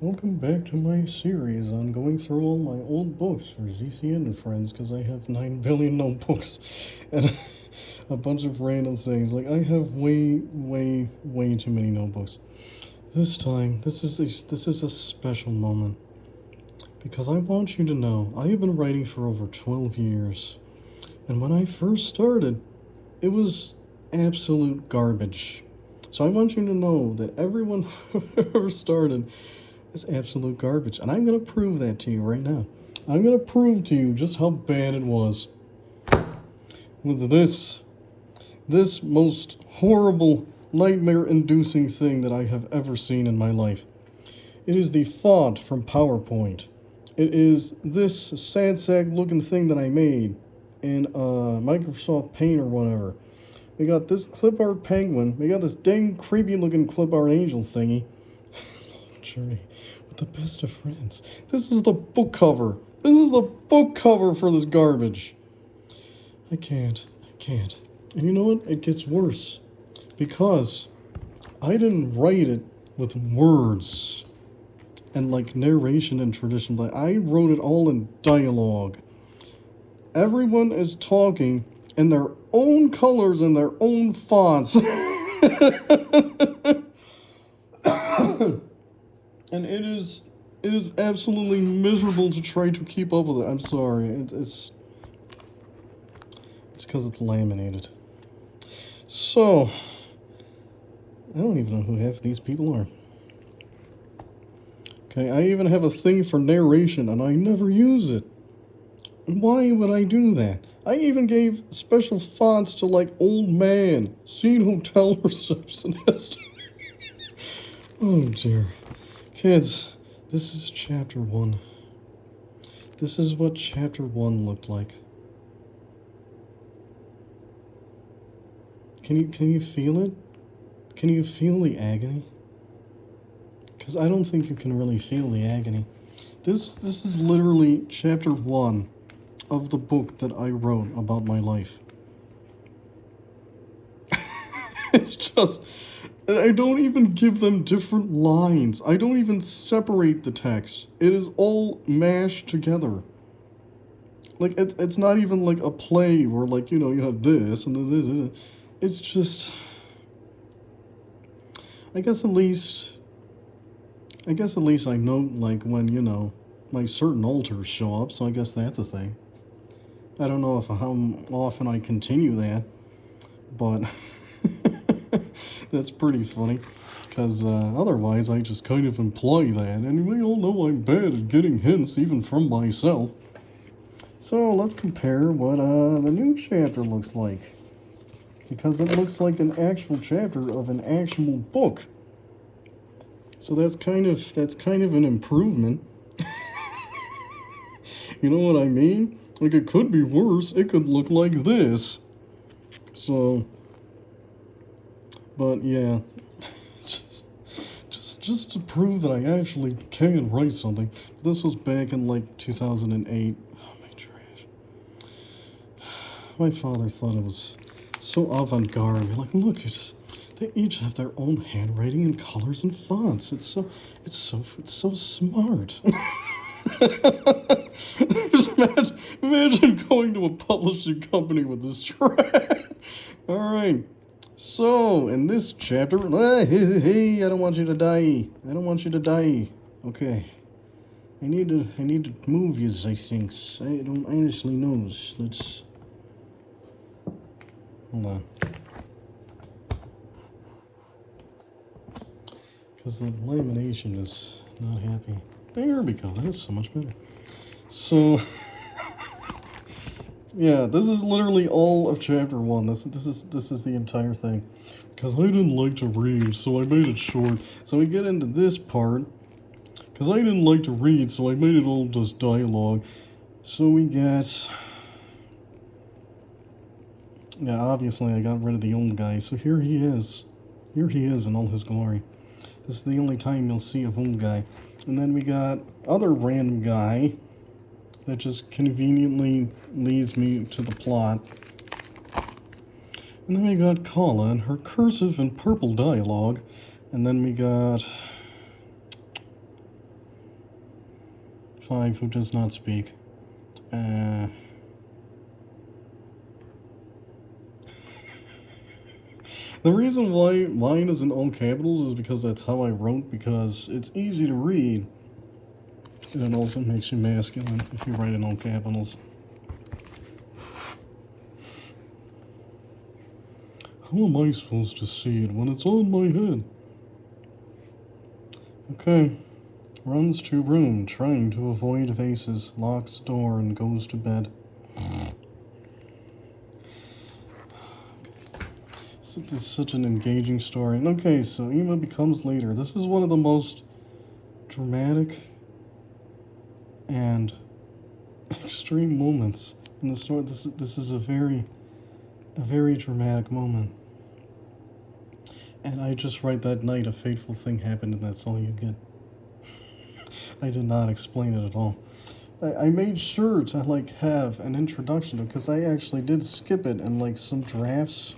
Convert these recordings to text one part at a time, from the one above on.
Welcome back to my series on going through all my old books for ZCN Friends because I have 9 billion notebooks and a bunch of random things. Like, I have way too many notebooks. This time, this is a special moment because I want you to know I have been writing for over 12 years. And when I first started, it was absolute garbage. So I want you to know that everyone who ever started is absolute garbage. And I'm going to prove that to you right now. I'm going to prove to you just how bad it was with this most horrible, nightmare-inducing thing that I have ever seen in my life. It is the font from PowerPoint. It is this sad sack looking thing that I made in Microsoft Paint or whatever. We got this clip art penguin. We got this dang creepy looking clip art angel thingy. Long journey with the best of friends. This is the book cover. This is the book cover for this garbage. I can't. And you know what? It gets worse. Because I didn't write it with words and like narration and tradition. Like, I wrote it all in dialogue. Everyone is talking in their own colors and their own fonts. And it is absolutely miserable to try to keep up with it. I'm sorry. It's because it's laminated. So, I don't even know who half these people are. Okay, I even have a thing for narration, and I never use it. Why would I do that? I even gave special fonts to, like, old man, scene hotel receptionist. Oh, dear. Kids, this is chapter 1. This is what chapter 1 looked like. Can you feel it? Can you feel the agony? Because I don't think you can really feel the agony. This is literally chapter 1 of the book that I wrote about my life. It's just, I don't even give them different lines. I don't even separate the text. It is all mashed together. Like, it's not even like a play where, like, you have this and this. It's just, I guess at least I know, like, when, my certain alters show up, so I guess that's a thing. I don't know how often I continue that, but that's pretty funny, because otherwise I just kind of imply that, and we all know I'm bad at getting hints even from myself. So let's compare what the new chapter looks like, because it looks like an actual chapter of an actual book. So that's kind of an improvement. You know what I mean? Like, it could be worse. It could look like this. So, but yeah, just to prove that I actually can write something. This was back in like 2008. Oh, my trash. My father thought it was so avant-garde. Like, look, they each have their own handwriting and colors and fonts. It's so smart. Just imagine going to a publishing company with this trash. All right. So, in this chapter, hey, I don't want you to die. I don't want you to die. Okay. I need to move you, I think. I don't honestly know. Let's hold on. Because the lamination is not happy. There we go. That is so much better. So, yeah, this is literally all of chapter 1. This is the entire thing. Because I didn't like to read, so I made it short. So we get into this part. Because I didn't like to read, so I made it all just dialogue. So we get... Yeah, obviously I got rid of the old guy. So here he is. Here he is in all his glory. This is the only time you'll see a old guy. And then we got other random guy that just conveniently leads me to the plot. And then we got Kala and her cursive and purple dialogue. And then we got 5 who does not speak. The reason why mine is in all capitals is because that's how I wrote, because it's easy to read. And it also makes you masculine if you write in all capitals. How am I supposed to see it when it's on my head? Okay. Runs to room, trying to avoid faces, locks door, and goes to bed. So this is such an engaging story. Okay, so Ema becomes leader. This is one of the most dramatic and extreme moments in the story. This is a very dramatic moment. And I just write that night a fateful thing happened, and that's all you get. I did not explain it at all. I made sure to like have an introduction because I actually did skip it, and like some drafts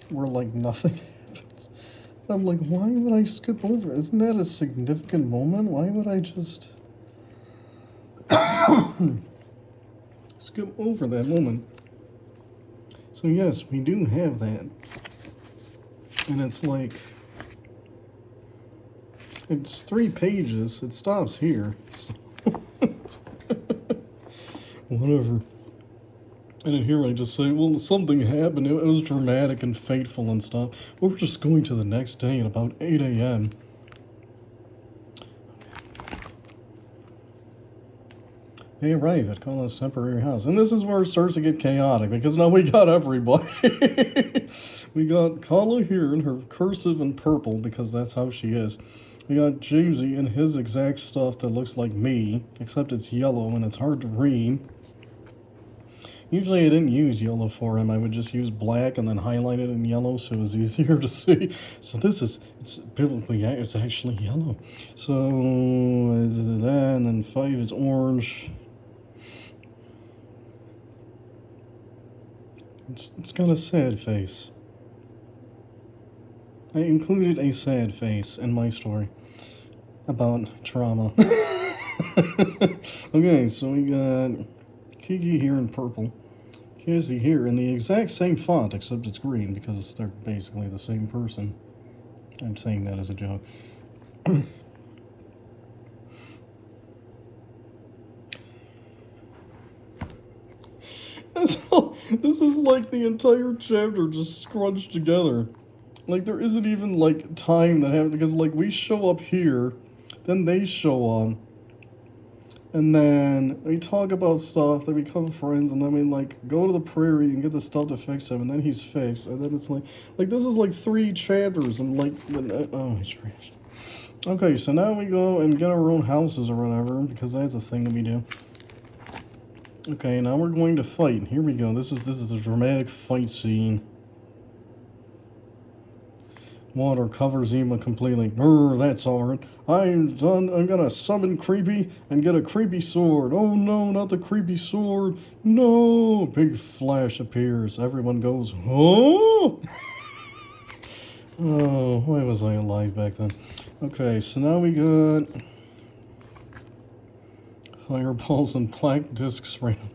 where like nothing happens. I'm like, why would I skip over? Isn't that a significant moment? Why would I just skip over that moment? So yes, we do have that. And it's like, it's 3 pages. It stops here. So whatever. And in here I just say, well, something happened. It was dramatic and fateful and stuff. But we're just going to the next day at about 8 a.m. They arrive at Kala's temporary house. And this is where it starts to get chaotic, because now we got everybody. We got Kala here in her cursive and purple, because that's how she is. We got Jamesy in his exact stuff that looks like me, except it's yellow and it's hard to read. Usually I didn't use yellow for him. I would just use black and then highlight it in yellow so it was easier to see. So this is, it's biblically, it's actually yellow. So that, and then 5 is orange. It's got a sad face. I included a sad face in my story about trauma. Okay, so we got Kiki here in purple, Cassie here in the exact same font, except it's green because they're basically the same person. I'm saying that as a joke. This is like the entire chapter just scrunched together. Like, there isn't even, like, time that happens, because, like, we show up here, then they show up, and then we talk about stuff, they become friends, and then we, like, go to the prairie and get the stuff to fix him, and then he's fixed, and then it's like, this is, like, 3 chapters, and, like, oh, it's trash. Okay, so now we go and get our own houses or whatever, because that's a thing that we do. Okay, now we're going to fight. Here we go. This is a dramatic fight scene. Water covers Ema completely. That's alright. I'm done. I'm gonna summon Creepy and get a creepy sword. Oh no, not the creepy sword. No! Big flash appears. Everyone goes, oh! Oh, why was I alive back then? Okay, so now we got fireballs and black discs random.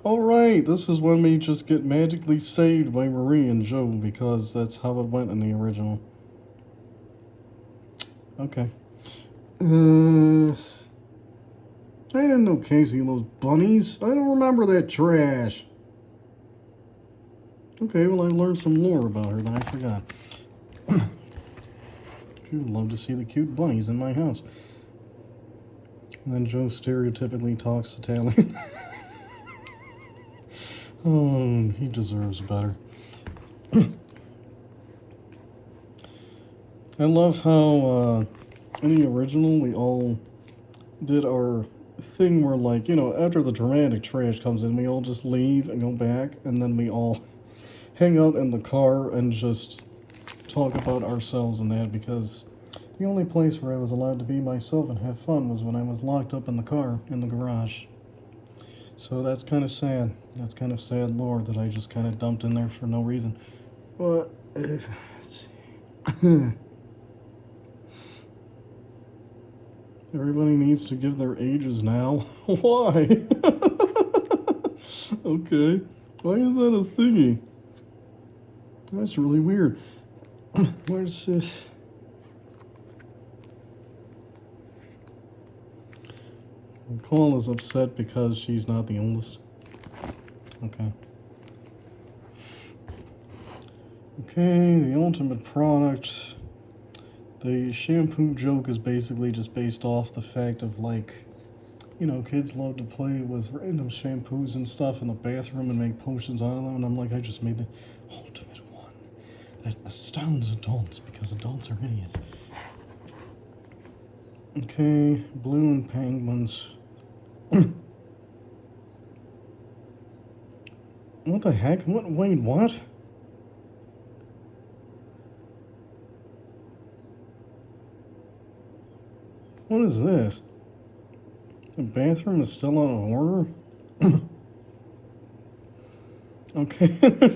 Alright, this is when we just get magically saved by Marie and Joe, because that's how it went in the original. Okay. I didn't know Casey loves bunnies. I don't remember that trash. Okay, well, I learned some lore about her that I forgot. She would love to see the cute bunnies in my house. And then Joe stereotypically talks Italian. Oh, he deserves better. I love how in the original we all did our thing where, like, you know, after the dramatic trash comes in, we all just leave and go back, and then we all hang out in the car and just talk about ourselves and that, because the only place where I was allowed to be myself and have fun was when I was locked up in the car in the garage. So that's kind of sad. That's kind of sad lore that I just kind of dumped in there for no reason. But let's see. Everybody needs to give their ages now. Why? Okay. Why is that a thingy? That's really weird. Where's this? Cole is upset because she's not the oldest. Okay. Okay, the ultimate product. The shampoo joke is basically just based off the fact of, like, you know, kids love to play with random shampoos and stuff in the bathroom and make potions out of them. And I'm like, I just made the ultimate one that astounds adults because adults are idiots. Okay, blue and penguins. What the heck? Wait, what? What is this? The bathroom is still out of order? Okay,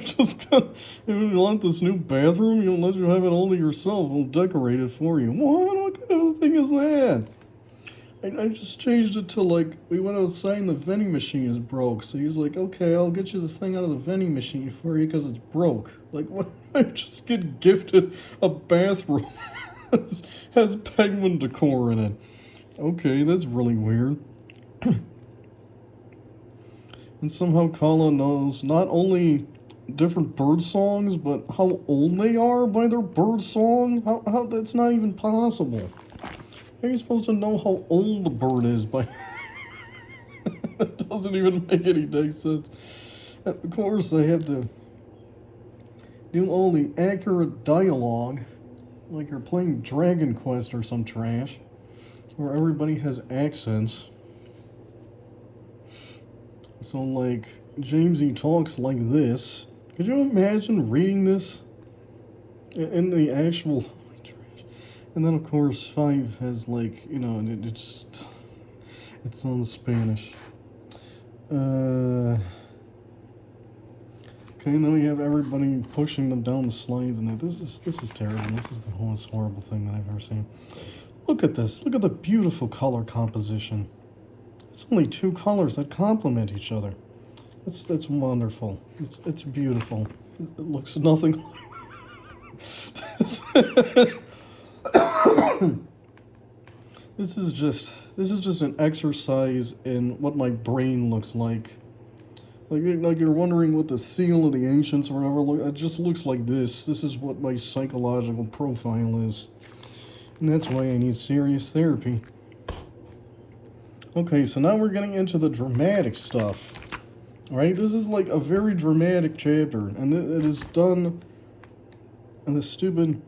just if you want this new bathroom, you'll let you have it all to yourself. We'll decorate it for you. What kind of a thing is that? I just changed it to, like, we went outside and the vending machine is broke. So he's like, okay, I'll get you the thing out of the vending machine for you because it's broke. Like, what? I just get gifted a bathroom has penguin decor in it. Okay, that's really weird. And somehow Kala knows not only different bird songs, but how old they are by their bird song. How that's not even possible. How are you supposed to know how old the bird is by... That doesn't even make any dang sense. Of course, I had to do all the accurate dialogue, like you're playing Dragon Quest or some trash, where everybody has accents. So, like, Jamesy talks like this. Could you imagine reading this in the actual... And then, of course, 5 has, like, you know, it just... It sounds Spanish. Okay, now we have everybody pushing them down the slides, and this is terrible. This is the most horrible thing that I've ever seen. Look at this. Look at the beautiful color composition. It's only 2 colors that complement each other. That's wonderful. It's beautiful. It looks nothing like This is just an exercise in what my brain looks like. Like you're wondering what the seal of the ancients or whatever it just looks like this. This is what my psychological profile is. And that's why I need serious therapy. Okay, so now we're getting into the dramatic stuff. Alright, this is like a very dramatic chapter, and it is done in the stupid...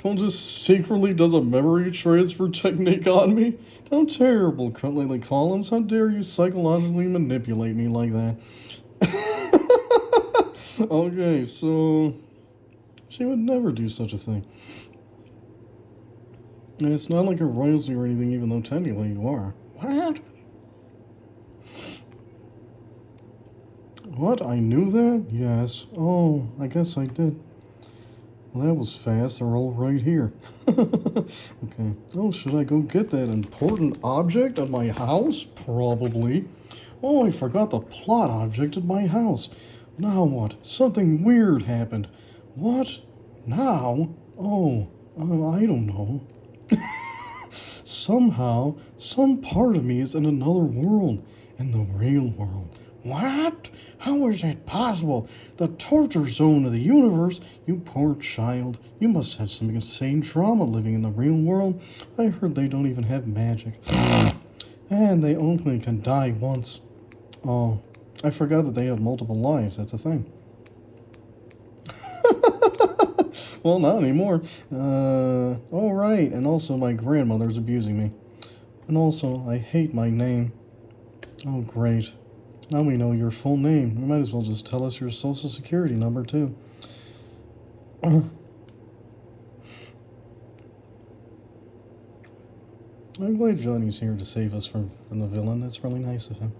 Cole just secretly does a memory transfer technique on me? How terrible, Lily Collins. How dare you psychologically manipulate me like that? Okay, so... She would never do such a thing. And it's not like a royalty or anything, even though technically you are. What? What? I knew that? Yes. Oh, I guess I did. Well, that was fast. They're all right here. Okay. Oh, should I go get that important object at my house? Probably. Oh, I forgot the plot object at my house. Now what? Something weird happened. What? Now? Oh, I don't know. Somehow, some part of me is in another world. In the real world. What? How is that possible? The torture zone of the universe? You poor child. You must have some insane trauma living in the real world. I heard they don't even have magic. And they only can die once. Oh, I forgot that they have multiple lives. That's a thing. Well, not anymore. Oh, right. And also my grandmother's abusing me. And also, I hate my name. Oh, great. Now we know your full name. You might as well just tell us your social security number, too. I'm glad Johnny's here to save us from the villain. That's really nice of him.